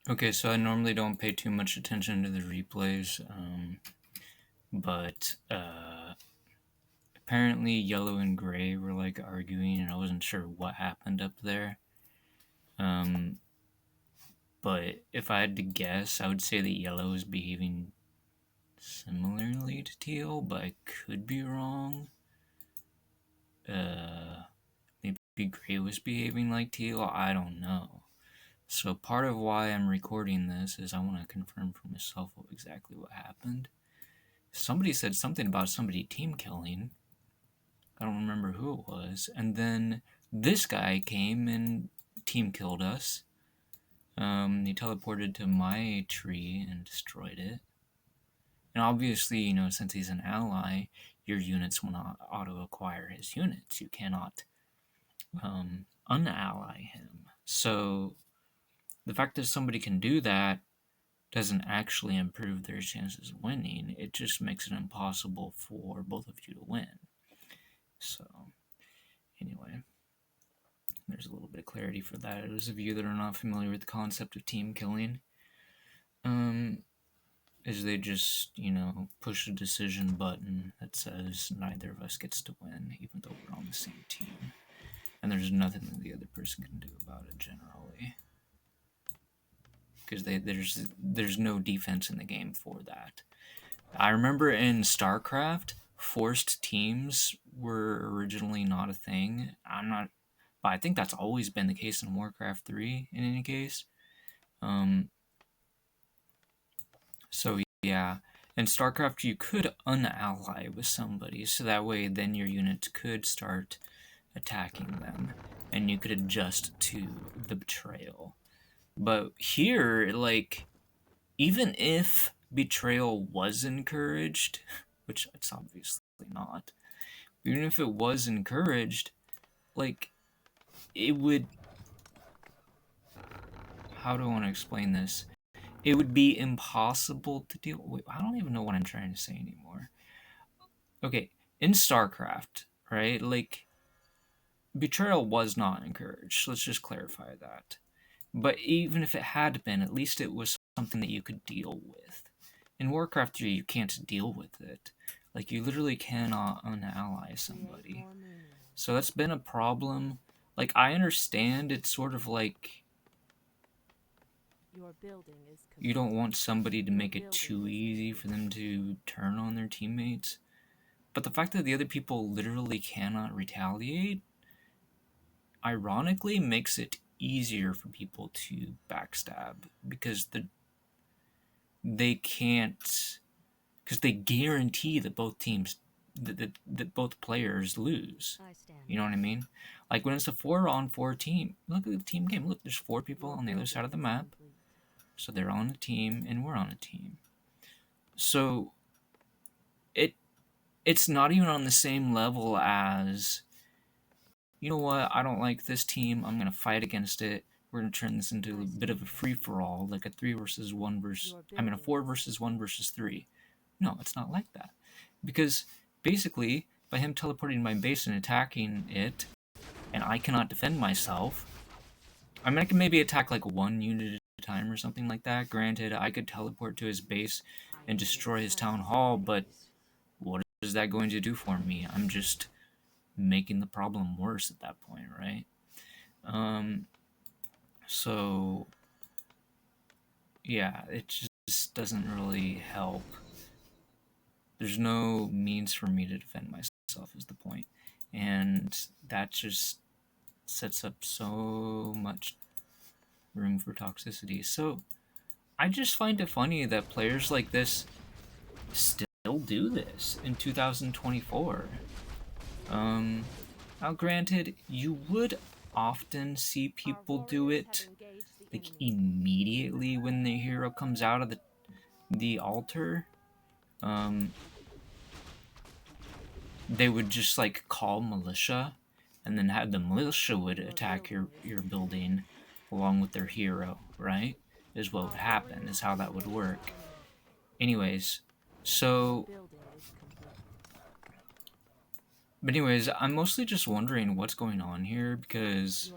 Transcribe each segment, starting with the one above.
Okay, so I normally don't pay too much attention to the replays, but apparently yellow and gray were like arguing, and I wasn't sure what happened up there. But if I had to guess, I would say that yellow is behaving similarly to teal, but I could be wrong. Maybe gray was behaving like teal, I don't know. So part of why I'm recording this is I want to confirm for myself exactly what happened. Somebody said something about somebody team killing. I don't remember who it was. And then this guy came and team killed us. He teleported to my tree and destroyed it. And obviously, you know, since he's an ally, your units will not auto-acquire his units. You cannot unally him. So the fact that somebody can do that doesn't actually improve their chances of winning. It just makes it impossible for both of you to win. So, anyway, there's a little bit of clarity for that. Those of you that are not familiar with the concept of team killing, is they just, you know, push a decision button that says neither of us gets to win, even though we're on the same team. And there's nothing that the other person can do about it generally. Because there's no defense in the game for that. I remember in StarCraft, forced teams were originally not a thing. But I think that's always been the case in Warcraft 3 in any case. So yeah, in StarCraft you could unally with somebody, so that way then your units could start attacking them, and you could adjust to the betrayal. But here, like, even if betrayal was encouraged, which it's obviously not, even if it was encouraged, like, it would... How do I want to explain this? It would be impossible to deal with. I don't even know what I'm trying to say anymore. Okay, in StarCraft, right, like, betrayal was not encouraged. Let's just clarify that. But even if it had been, at least it was something that you could deal with. In Warcraft 3, you can't deal with it. Like, you literally cannot unally somebody. So that's been a problem. Like, I understand it's sort of like you don't want somebody to make it too easy for them to turn on their teammates. But the fact that the other people literally cannot retaliate, ironically, makes it easier for people to backstab, because they can't, because they guarantee that both teams, that both players lose. You know what I mean? Like when it's a 4-on-4 team, look at the team game. Look, there's 4 people on the other side of the map, so they're on a team and we're on a team. So it's not even on the same level as, you know what, I don't like this team, I'm going to fight against it. We're going to turn this into a bit of a free-for-all, like a 4 versus 1 versus 3. No, it's not like that. Because basically, by him teleporting to my base and attacking it, and I cannot defend myself, I mean, I can maybe attack like 1 unit at a time or something like that. Granted, I could teleport to his base and destroy his town hall, but what is that going to do for me? I'm just making the problem worse at that point, right? So yeah, it just doesn't really help. There's no means for me to defend myself is the point. And that just sets up so much room for toxicity. So I just find it funny that players like this still do this in 2024. Now granted, you would often see people do it like immediately when the hero comes out of the altar. They would just like call militia, and then have the militia would attack your building along with their hero, right? Is what would happen, is how that would work. Anyways, so... But anyways, I'm mostly just wondering what's going on here, because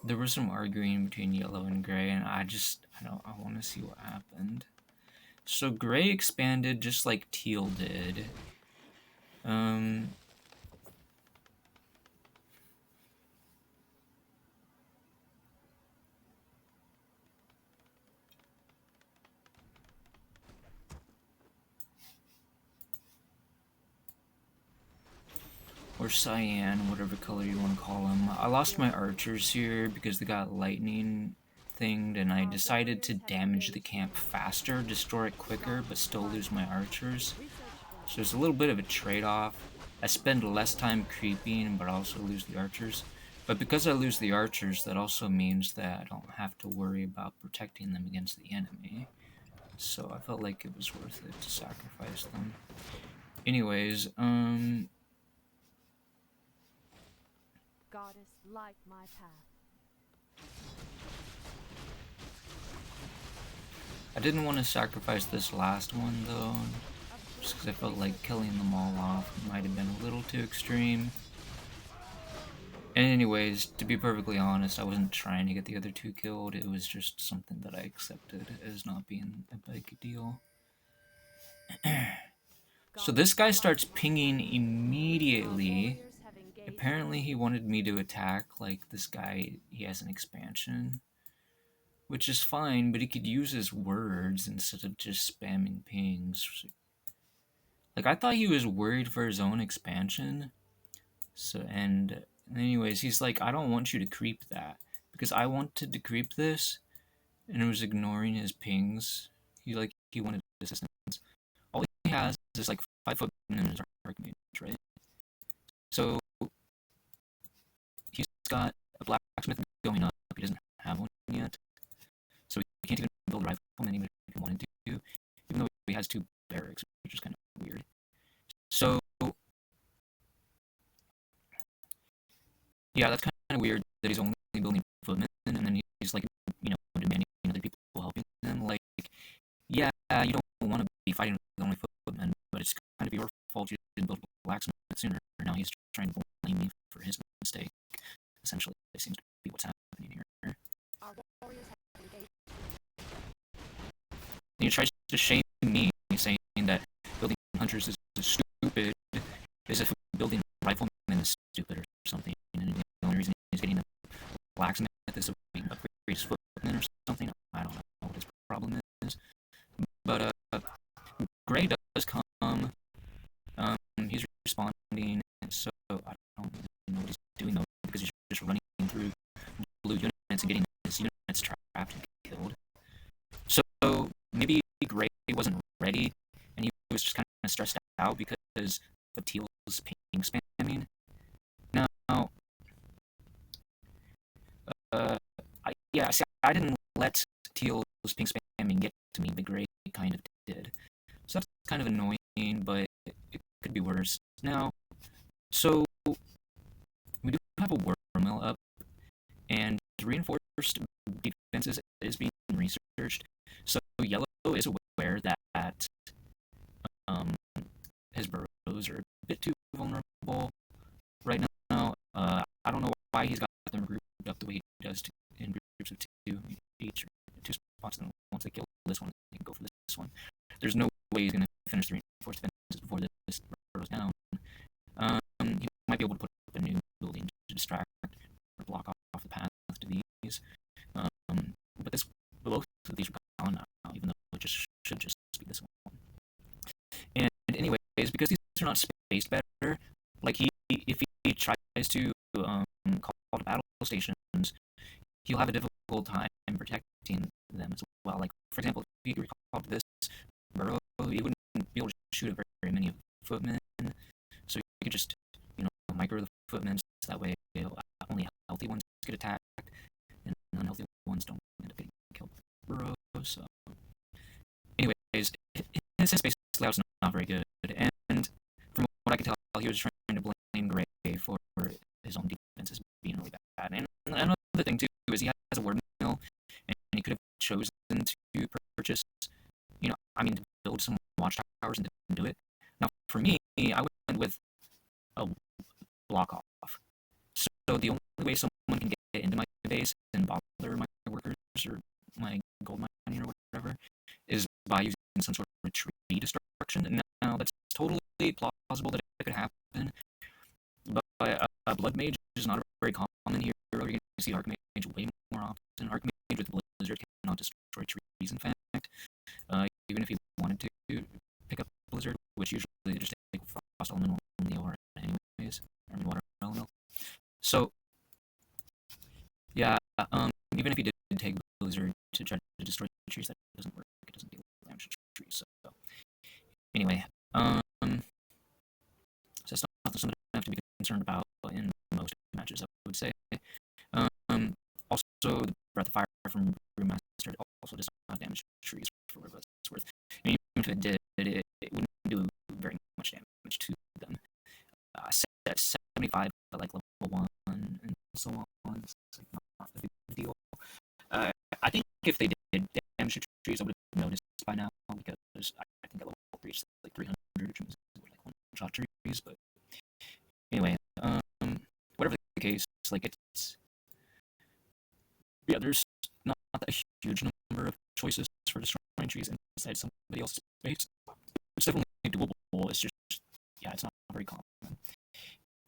there was some arguing between yellow and gray, and I want to see what happened. So gray expanded just like teal did. Or cyan, whatever color you want to call them. I lost my archers here because they got lightning thinged, and I decided to damage the camp faster, destroy it quicker, but still lose my archers. So there's a little bit of a trade-off. I spend less time creeping, but also lose the archers. But because I lose the archers, that also means that I don't have to worry about protecting them against the enemy. So I felt like it was worth it to sacrifice them. Anyways, Goddess, light my path. I didn't want to sacrifice this last one though, just because I felt like killing them all off might have been a little too extreme. And anyways, to be perfectly honest, I wasn't trying to get the other two killed, it was just something that I accepted as not being a big deal. So this guy starts pinging immediately. Apparently he wanted me to attack, like this guy, he has an expansion. Which is fine, but he could use his words instead of just spamming pings. Like, I thought he was worried for his own expansion. So, and anyways, he's like, I don't want you to creep that. Because I wanted to creep this, and it was ignoring his pings. He wanted assistance. All he has is like 5 foot in his argument, right? So, he's got a blacksmith going up. He doesn't have one yet. So he can't even build a rifleman even if he wanted to, even though he has 2 barracks, which is kind of weird. So, yeah, that's kind of weird that he's only building footmen, and then he's like, demanding other people helping him. Like, yeah, you don't want to be fighting with only footmen, but it's kind of your fault you didn't build a blacksmith sooner. Now he's trying to blame me for his mistake. Essentially, it seems to be what's happening here. And he tries to shame me, saying that building hunters is stupid, as if building riflemen is stupid or something. And the only reason he's getting a blacksmith is so he can upgrade his footmen or something. I don't know what his problem is. But Gray does come. He's responding, so I don't really know what he's doing though, because he's just running through blue units and getting his units trapped and killed. So maybe Gray wasn't ready, and he was just kind of stressed out because of Teal's ping spamming. Now, I didn't let Teal's ping spamming get to me, but Gray kind of did. So that's kind of annoying, but it could be worse. Now, so we do have a war mill up, and reinforced defenses is being researched. So yellow is aware that his burrows are a bit too vulnerable right now. I don't know why he's got them grouped up the way he does in groups of 2 each, or 2 spots. And once they kill this one, they can go for this one. There's no way he's going to finish the reinforced defenses before this burrows down. He might be able to put up a new building to distract or block off the path to these. But both of these are gone now, even though it should just be this one. And anyways, because these are not spaced better, like if he tries to call to battle stations, he'll have a difficult time protecting them as well. Like, for example, if he recalled to this burrow, he wouldn't be able to shoot at very many footmen, so he could just, micro the footmen, so that way only healthy ones get attacked, and unhealthy ones don't end up getting killed with burrows. So, anyways, his space layout's not very good, and from what I can tell, he was trying to blame Gray for his own defenses being really bad. And another thing too is he has a ward mill, and he could have chosen to purchase, to build some watchtowers and didn't do it. Now, for me, I went with a block off. So the only way someone can get into my base or my gold mining or whatever is by using some sort of tree destruction. And now that's totally plausible that it could happen, but blood mage is not a very common hero. You're going to see archmage way more often. Archmage with blizzard cannot destroy trees. In fact, even if you wanted to pick up blizzard, which usually they just take frost elemental from the aura anyways, or water elemental. So yeah, even if you did take blizzard to try to destroy trees, that doesn't work. It doesn't deal with damage to trees. So anyway, so it's not something I have to be concerned about in most matches, I would say. Also, the Breath of Fire from Brewmaster also does not damage trees for what it's worth. And even if it did, it wouldn't do very much damage to them. I set at 75 at like level 1 and so on. It's like not a big deal. I think if they did damage to trees, I would have noticed by now, because I think at level 3 it's like 300, which means like one-shot trees. But anyway, whatever the case, like there's not a huge number of choices for destroying trees inside somebody else's space. It's definitely doable. It's just, yeah, it's not very common.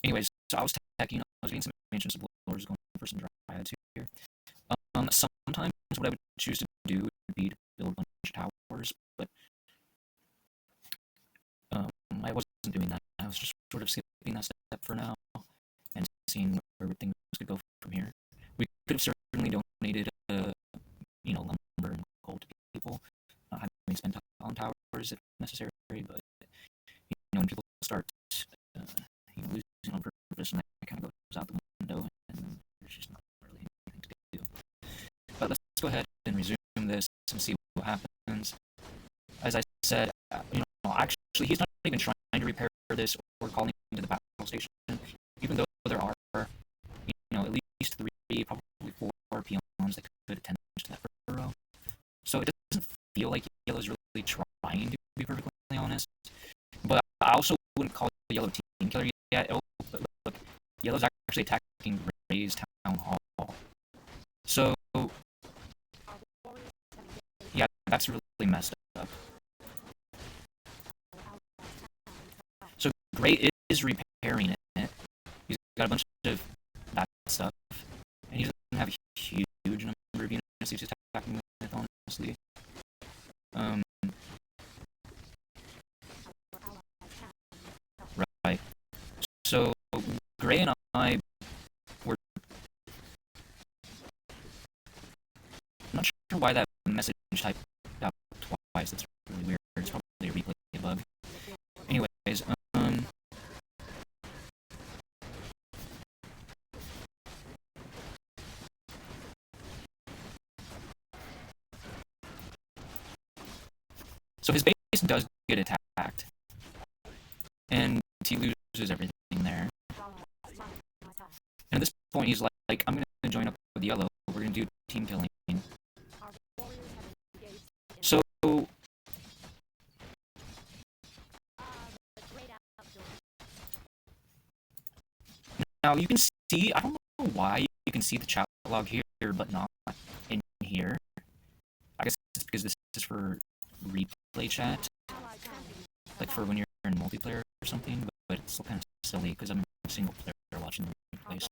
Anyways, so I was tagging, I was getting some ancient explorers going for some dryads here. Sometimes what I would choose to do would be to build a bunch of towers, but I wasn't doing that. I was just sort of skipping that step for now and seeing where things could go from here. We could have certainly donated, lumber and coal to people, not having spent on towers if necessary, but when people start losing on purpose, and that kind of goes out the window, and there's just not really anything to do. But let's go ahead and resume this and see what happens. As I said, actually, he's not even trying to repair this or calling to the battle station, even though there are, at least 3, probably 4 peons that could attend to that furrow. So it doesn't feel like Yellow's really trying, to be perfectly honest. But I also wouldn't call the Yellow team killer yet. But look, Yellow's actually attacking Ray's town hall. So yeah, that's really messed up. So Gray is repairing it. He's got a bunch of that stuff, and he doesn't have a huge number of units he's attacking with, honestly. Right. So Gray and I were not sure why that message typed out twice. That's really weird. It's probably a replay bug. Anyways, so his base does get attacked, and he loses everything there. And at this point, he's like, I'm going to join up with Yellow. We're going to do team killing. So now you can see, I don't know why you can see the chat log here, but not in here. I guess it's because this is for replay chat, like for when you're in multiplayer or something, but it's still kind of silly because I'm a single player watching the replay, so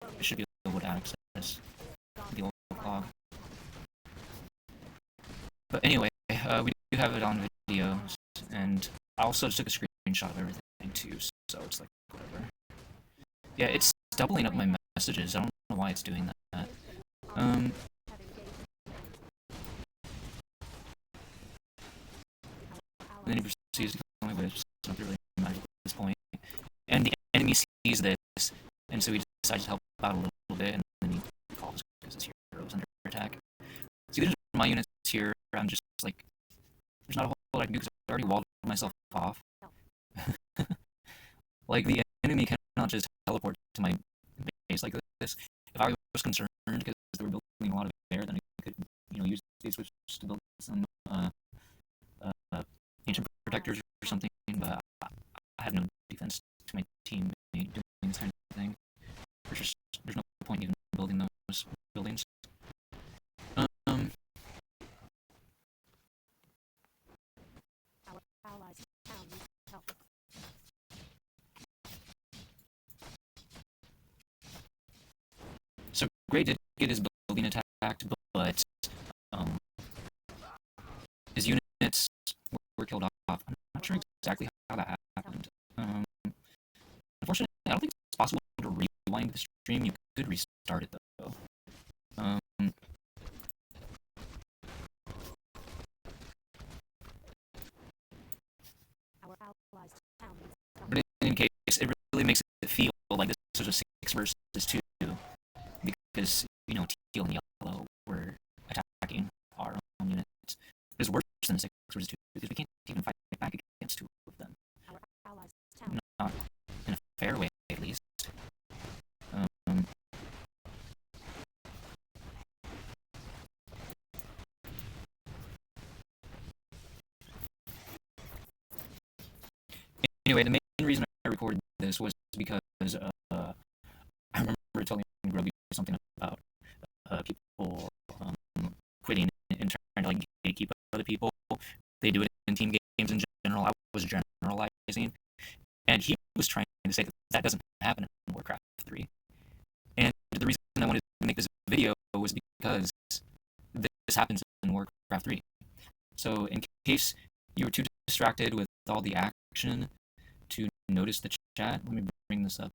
I should be able to access the old log. But anyway, we do have it on video, and I also took a screenshot of everything too, so it's like whatever. Yeah, it's doubling up my messages. I don't know why it's doing that. And then he proceeds to kill me, but it's not really matter at this point. And the enemy sees this, and so he decides to help out a little bit, and then he calls because his hero is under attack. See, there's my units here. I'm just like, there's not a whole lot I can do because I already walled myself off. Like, the enemy cannot just teleport to my base like this. If I was concerned because they were building a lot of air, then I could, use these switches to build some ancient protectors or something, but I have no defense to my team doing this kind of thing. There's no point even building those buildings. Gray did get his building attacked, but um, his units were killed off. I'm not sure exactly how that happened. Unfortunately, I don't think it's possible to rewind the stream. You could restart it though. But in any case, it really makes it feel like this was a 6 versus 2 because teal and yellow were attacking our own units. It was worse than a 6 versus 2 because we can't even fight back against 2 of them. Not in a fair way, at least. Anyway, the main reason I recorded this was because I remember telling Grubby something about people quitting and trying to like gatekeep other people. They do it in team games in general. I was generalizing, and he was trying to say that that doesn't happen in Warcraft 3. And the reason I wanted to make this video was because this happens in Warcraft 3. So in case you were too distracted with all the action to notice the chat, let me bring this up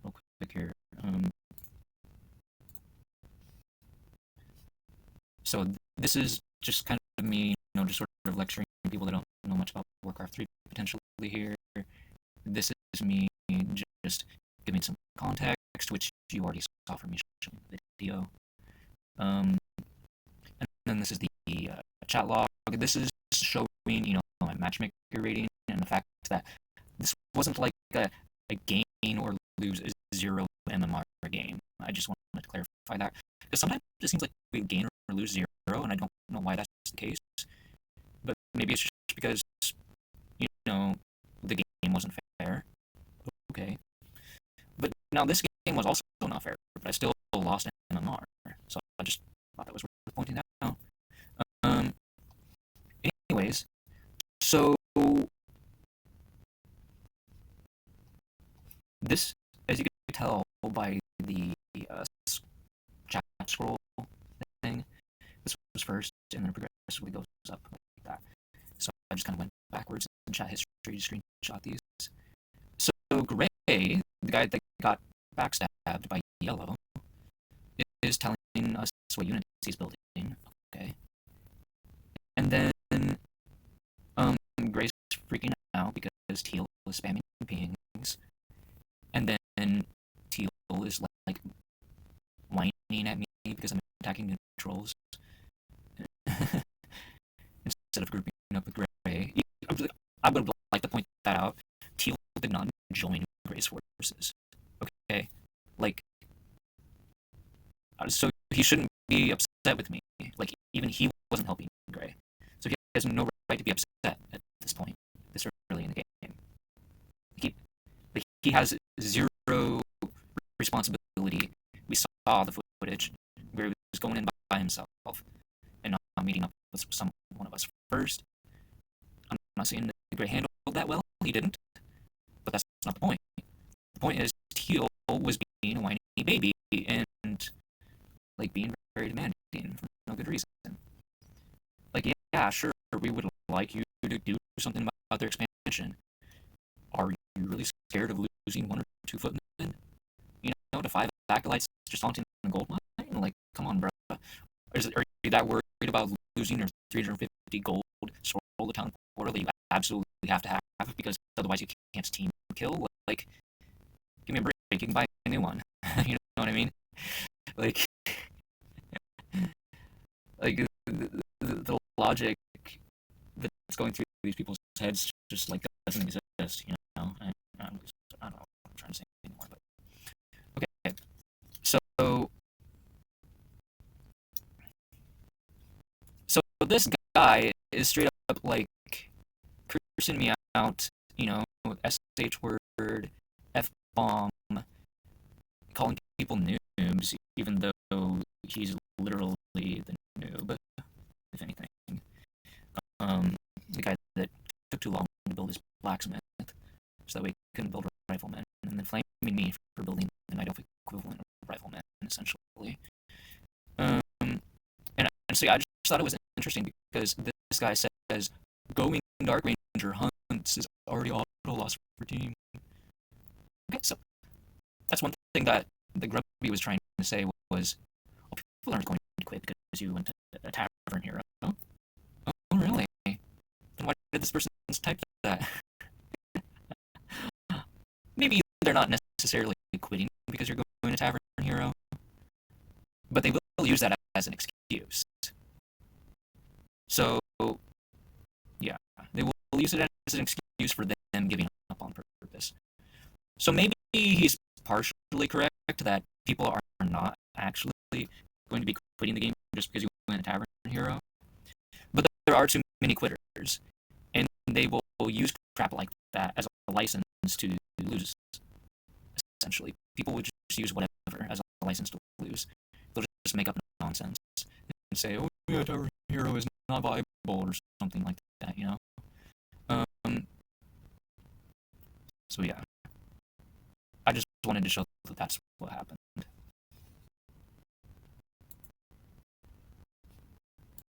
real quick here. So this is just kind of me, just sort of lecturing people that don't know much about Warcraft 3 potentially here. This is me just giving some context, which you already saw from me showing the video. And then this is the chat log. This is showing, my matchmaker rating and the fact that this wasn't like a gain or lose 0 MMR game. I just wanted to clarify that because sometimes it seems like we gain or lose 0, and I don't know why that's the case. But maybe it's just because the game wasn't fair. Okay, but now this game was also not fair, but I still lost MMR, so I just thought that was worth pointing out. Anyways, so this, as you can tell by the chat scroll thing, this was first, and then it progressively goes up like that. So I just kind of went backwards in chat history to screenshot these. So Gray, the guy that got backstabbed by Yellow, is telling us what units he's building. Okay. And then Gray's freaking out because Teal is spamming pings. And then Teal is like whining at me because I'm attacking neutrals instead of grouping up with Gray. I would like to point that out. Teal did not join Gray's forces. Okay, so he shouldn't be upset with me. Like even he wasn't helping Gray, so he has no right to be upset at this point, this early in the game. He has 0 responsibility. We saw the footage where he was going in by himself and not meeting up with one of us first. I'm not saying that Gray handled that well. He didn't, but that's not the point. The point is Teal was being a whiny baby and being very demanding for no good reason. Yeah, sure, we would like you to do something about their expansion. Are you really scared of losing 1 or 2 footmen? To 5 acolytes just haunting the gold mine? Come on, bro. Are you that worried about losing your 350 gold scroll the town portal that you absolutely have to have because otherwise you can't team kill? Give me a break. You can buy a new one. You know what I mean? The logic that's going through these people's heads just doesn't exist. I don't know what I'm trying to say anymore, but okay. So this guy is straight up cursing me out. SH word, F bomb, calling people noobs, even though he's literally the noob, if anything. The guy that took too long to build his blacksmith, so that way he couldn't build a rifleman, and then flaming me for building the night elf equivalent of rifleman, essentially. honestly, I just thought it was interesting because this guy says going Dark Ranger hunts is already auto loss for team. Okay, so that's one thing that the Grubby was trying to say was, well, people aren't going to quit because you went to a tavern hero. Oh, really? Then why did this person type that? Maybe they're not necessarily quitting because you're going to tavern hero, but they will use that as an excuse. So, yeah, they will use it as an excuse for them giving up on purpose. So maybe he's partially correct that people are not actually going to be quitting the game just because you win a tavern hero. But there are too many quitters, and they will use crap like that as a license to lose. Essentially, people would just use whatever as a license to lose. They'll just make up nonsense and say, "Oh, yeah, tavern hero is not viable" or something like that. Um, so yeah, I just wanted to show that that's what happened.